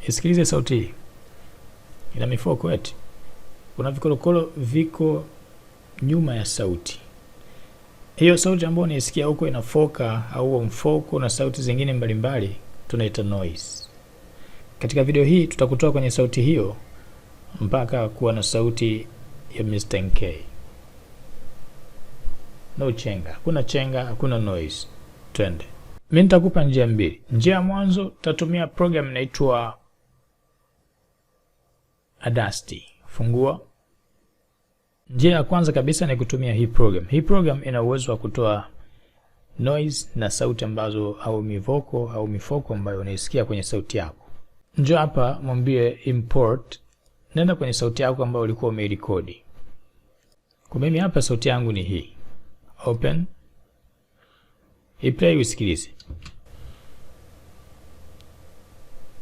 Isikilize sauti hii. Ina mifoko eti. Kuna vikolokolo viko nyuma ya sauti. Hiyo sauti ambayo unaisikia huko inafoka au mfoko na sauti zingine mbalimbali tunaita noise. Katika video hii tutakutoa kwenye sauti hiyo mpaka kuwa na sauti ya Mr. NK. No chenga, hakuna noise. Twende. Mimi nitakupa njia mbili. Njia ya mwanzo tutatumia program inaitwa Audacity. Fungua. Njia ya kwanza kabisa ni kutumia hii program. Hii program ina uwezo wa kutoa noise na sauti ambazo au mivoko au mifoko ambayo unaisikia kwenye sauti yako. Njoo hapa mwambie import. Nenda kwenye sauti yako ambayo ulikuwa umeirekodi. Kwa mimi hapa sauti yangu ni hii. Open. Play usikilize.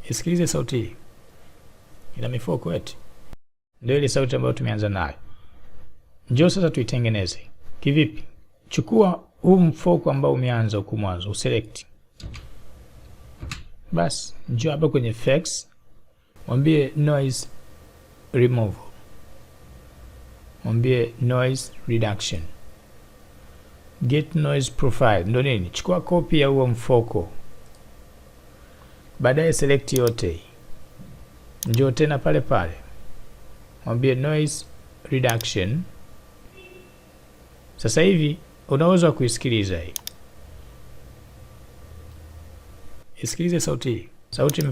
Isikilize sauti hii. Ina mifoko eti. Ndio ile sauti ambayo tumeanza nayo. Njoo sasa tuitengeneze. Kivipi? Chukua huu mfoko ambao umeanza huko mwanzo, uselect. Bas, njoo hapa kwenye effects. Mwambie noise removal. Mwambie noise reduction. Get noise profile. Ndio nini? Chukua copy ya huo mfoko. Baadaye select yote. Njoo tena pale pale. Mwambie noise reduction. Sasa hivi unaweza kuisikiliza hii. Isikilize sauti hii. Sauti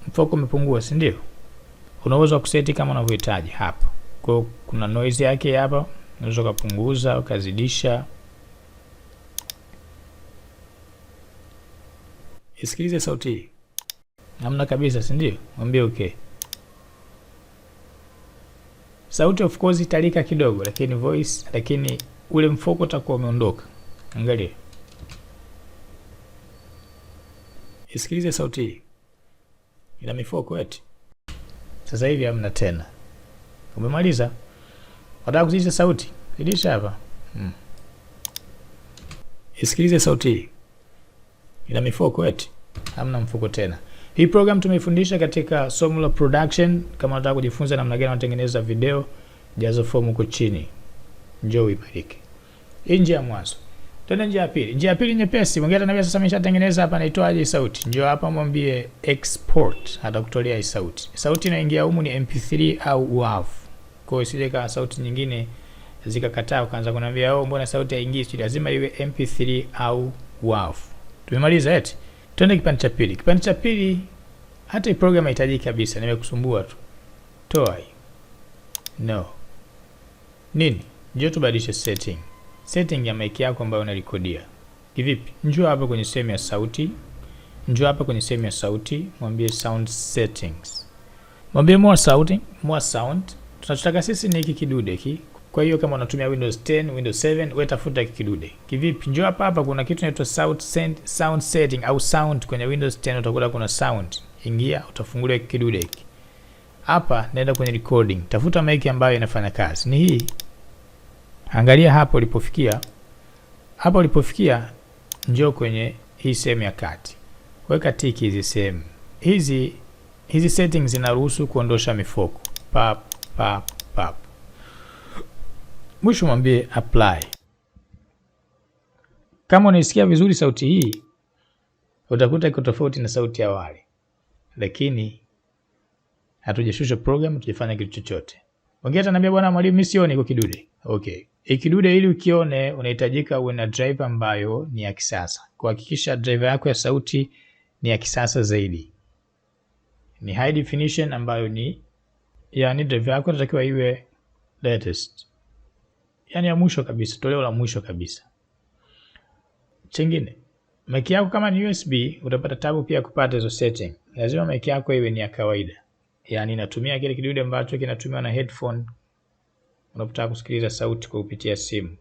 mfoko umepungua, si ndio? Unaweza kuseti kama unavyohitaji hapa. Kwa kuna noise yake hapa, unaweza kupunguza, ukazidisha. Isikilize sauti hii. Namna kabisa, si ndio? Mwambie okay. Sauti of course italika kidogo, lakini ule mfoko utakuwa umeondoka. Angalia. Isikilize sauti hii. Ina mifoko eti. Sasa hivi hamna tena. Umemaliza? Unataka kuzidisha sauti? Zidisha hapa. Isikilize sauti hii. Ina mifoko eti. Hamna mfoko tena. Hii program tumeifundisha katika somo la production. Kama unataka kujifunza namna gani unatengeneza video, jaza fomu huko chini. Njoo uibariki. Hii njia ya mwanzo. Twende njia ya pili. Njia ya pili nyepesi. Mwingine ananiambia sasa nimeshatengeneza hapa, naitoaje sauti? Njoo hapa mwambie export, atakutolea hii sauti. Sauti inaingia humu ni MP3 au WAV. Kwa hiyo isije kama sauti nyingine zikakataa ukaanza kuniambia mbona sauti haingii? Lazima iwe MP3 au WAV. Tumemaliza eti. Twende kipande cha pili. Kipande cha pili hata hii program haihitaji kabisa, nimekusumbua tu. Toa hii. No. Nini? Njoo tubadilishe setting. Setting ya mic yako ambayo unarekodia. Kivipi? Njoo hapa kwenye sehemu ya sauti. Mwambie sound settings. Mwambie more sound. Tunachotaka sisi ni hiki kidude hiki. Kwa hiyo kama unatumia Windows 10, Windows 7, wewe tafuta hiki kidude. Kivipi? Njoo hapa kuna kitu kinaitwa sound setting au sound kwenye Windows 10 utakuta kuna sound. Ingia, utafungulia hiki kidude hiki. Hapa nenda kwenye recording. Tafuta mic ambayo inafanya kazi. Ni hii. Angalia hapo ulipofikia. Njoo kwenye hii sehemu ya kati. Weka tiki hizi sehemu. Hizi settings zinaruhusu kuondosha mifoko. Pap. Mwisho mwambie apply. Kama unaisikia vizuri sauti hii, utakuta iko tofauti na sauti ya awali. Lakini hatujashusha program, hatujafanya kitu chochote. Wengine ataniambia bwana mwalimu mimi sioni iko kidude. Okay. Kidude ili ukione unahitajika uwe na driver ambayo ni ya kisasa. Kuhakikisha driver yako ya sauti ni ya kisasa zaidi. Ni high definition ambayo ni driver yako inatakiwa iwe latest. Ya mwisho kabisa, toleo la mwisho kabisa. Chengine, mic yako kama ni USB utapata tabu pia kupata hizo setting. Lazima mic yako iwe ni ya kawaida. Inatumia kile kidude ambacho kinatumiwa na headphone unapotaka kusikiliza sauti kwa kupitia simu.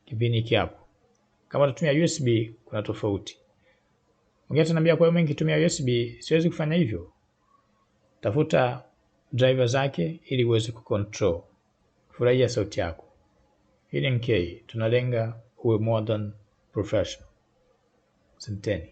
Kipini hiki hapo. Kama unatumia USB kuna tofauti. Mwingine ataniambia kwa hiyo mimi nikitumia USB siwezi kufanya hivyo. Tafuta driver zake ili uweze kucontrol. Furahia sauti yako. Hii ni NK, tunalenga uwe modern professional. Asanteni.